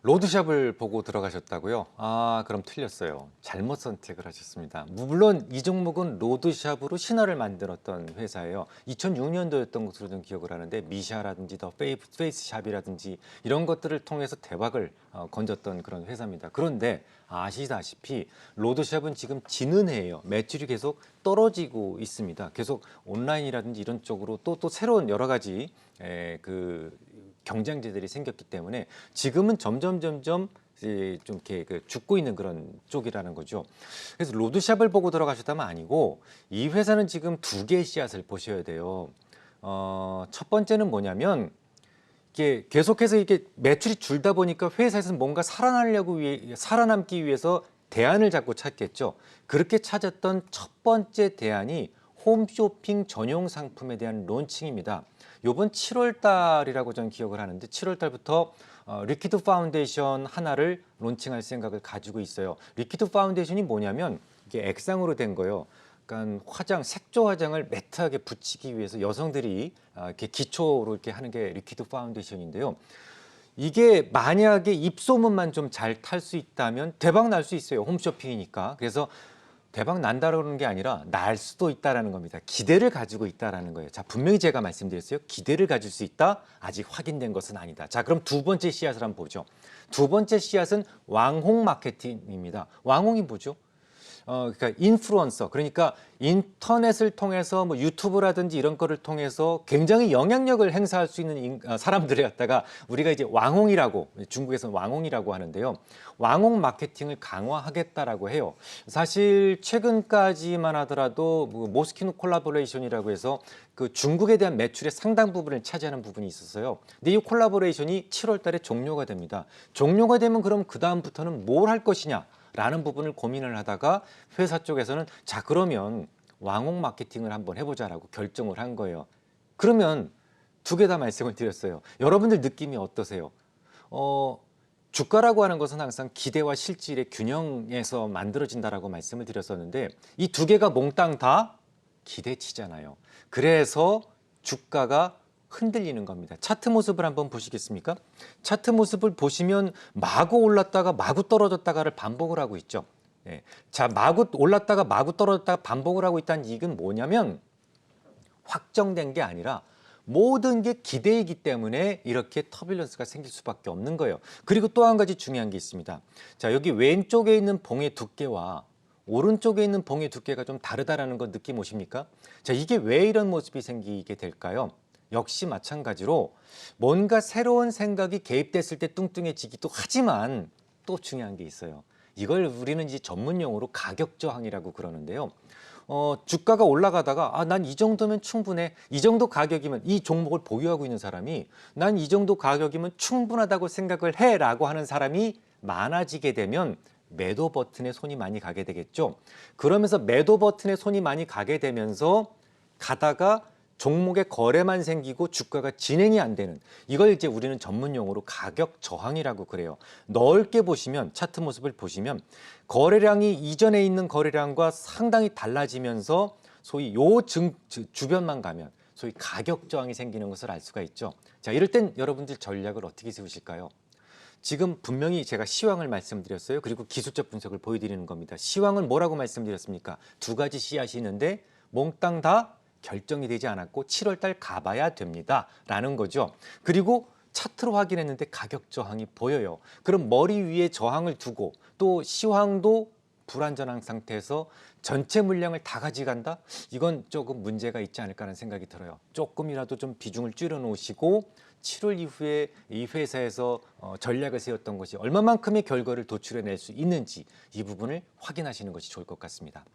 로드샵을 보고 들어가셨다고요? 아, 그럼 틀렸어요. 잘못 선택을 하셨습니다. 물론 이 종목은 로드샵으로 신화를 만들었던 회사예요. 2006년도였던 것으로 좀 기억을 하는데 미샤라든지 더 페이스샵이라든지 이런 것들을 통해서 대박을 건졌던 그런 회사입니다. 그런데 아시다시피 로드샵은 지금 지는 해예요. 매출이 계속 떨어지고 있습니다. 계속 온라인이라든지 이런 쪽으로 또 새로운 여러 가지 경쟁자들이 생겼기 때문에 지금은 점점 좀 이렇게 죽고 있는 그런 쪽이라는 거죠. 그래서 로드샵을 보고 들어가셨다면 아니고 이 회사는 지금 두 개의 씨앗을 보셔야 돼요. 첫 번째는 뭐냐면 이게 계속해서 이게 매출이 줄다 보니까 회사에서는 뭔가 살아남기 위해서 대안을 자꾸 찾겠죠. 그렇게 찾았던 첫 번째 대안이 홈쇼핑 전용 상품에 대한 론칭입니다. 요번 7월 달이라고 저는 기억을 하는데 7월 달부터 리퀴드 파운데이션 하나를 론칭할 생각을 가지고 있어요. 리퀴드 파운데이션이 뭐냐면 이게 액상으로 된 거예요. 그러니까 색조 화장을 매트하게 붙이기 위해서 여성들이 이렇게 기초로 이렇게 하는 게 리퀴드 파운데이션인데요. 이게 만약에 입소문만 좀 잘 탈 수 있다면 대박 날 수 있어요. 홈쇼핑이니까. 그래서 대박 난다라는 게 아니라 날 수도 있다라는 겁니다. 기대를 가지고 있다라는 거예요. 자, 분명히 제가 말씀드렸어요. 기대를 가질 수 있다. 아직 확인된 것은 아니다. 자, 그럼 두 번째 씨앗을 한번 보죠. 두 번째 씨앗은 왕홍 마케팅입니다. 왕홍이 뭐죠? 그러니까 인플루언서, 그러니까 인터넷을 통해서 뭐 유튜브라든지 이런 거를 통해서 굉장히 영향력을 행사할 수 있는 사람들을 갖다가 우리가 이제 왕홍이라고, 중국에서는 왕홍이라고 하는데요. 왕홍 마케팅을 강화하겠다라고 해요. 사실 최근까지만 하더라도 모스키노 콜라보레이션이라고 해서 그 중국에 대한 매출의 상당 부분을 차지하는 부분이 있었어요. 근데 이 콜라보레이션이 7월 달에 종료가 됩니다. 종료가 되면 그럼 그 다음부터는 뭘 할 것이냐? 라는 부분을 고민을 하다가 회사 쪽에서는 자, 그러면 왕홍 마케팅을 한번 해보자라고 결정을 한 거예요. 그러면 두 개 다 말씀을 드렸어요. 여러분들 느낌이 어떠세요? 주가라고 하는 것은 항상 기대와 실질의 균형에서 만들어진다라고 말씀을 드렸었는데 이 두 개가 몽땅 다 기대치잖아요. 그래서 주가가 흔들리는 겁니다. 차트 모습을 한번 보시겠습니까? 차트 모습을 보시면 마구 올랐다가 마구 떨어졌다가를 반복을 하고 있죠. 예. 자, 마구 올랐다가 마구 떨어졌다가 반복을 하고 있다는 얘기는 뭐냐면 확정된 게 아니라 모든 게 기대이기 때문에 이렇게 터뷸런스가 생길 수밖에 없는 거예요. 그리고 또 한 가지 중요한 게 있습니다. 자, 여기 왼쪽에 있는 봉의 두께와 오른쪽에 있는 봉의 두께가 좀 다르다라는 거 느낌 오십니까? 자, 이게 왜 이런 모습이 생기게 될까요? 역시 마찬가지로 뭔가 새로운 생각이 개입됐을 때 뚱뚱해지기도 하지만 또 중요한 게 있어요. 이걸 우리는 이제 전문 용어로 가격 저항이라고 그러는데요. 주가가 올라가다가 난 이 정도면 충분해. 이 정도 가격이면 이 종목을 보유하고 있는 사람이 난 이 정도 가격이면 충분하다고 생각을 해라고 하는 사람이 많아지게 되면 매도 버튼에 손이 많이 가게 되겠죠. 그러면서 매도 버튼에 손이 많이 가게 되면서 가다가 종목의 거래만 생기고 주가가 진행이 안 되는, 이걸 이제 우리는 전문 용어로 가격 저항이라고 그래요. 넓게 보시면 차트 모습을 보시면 거래량이 이전에 있는 거래량과 상당히 달라지면서 소위 주변만 가면 소위 가격 저항이 생기는 것을 알 수가 있죠. 자, 이럴 땐 여러분들 전략을 어떻게 세우실까요? 지금 분명히 제가 시황을 말씀드렸어요. 그리고 기술적 분석을 보여드리는 겁니다. 시황은 뭐라고 말씀드렸습니까? 두 가지 씨앗이 있는데 몽땅 다 결정이 되지 않았고 7월 달 가봐야 됩니다 라는 거죠. 그리고 차트로 확인했는데 가격 저항이 보여요. 그럼 머리 위에 저항을 두고 또 시황도 불안전한 상태에서 전체 물량을 다 가져간다? 이건 조금 문제가 있지 않을까 하는 생각이 들어요. 조금이라도 좀 비중을 줄여 놓으시고 7월 이후에 이 회사에서 전략을 세웠던 것이 얼마만큼의 결과를 도출해낼 수 있는지 이 부분을 확인하시는 것이 좋을 것 같습니다.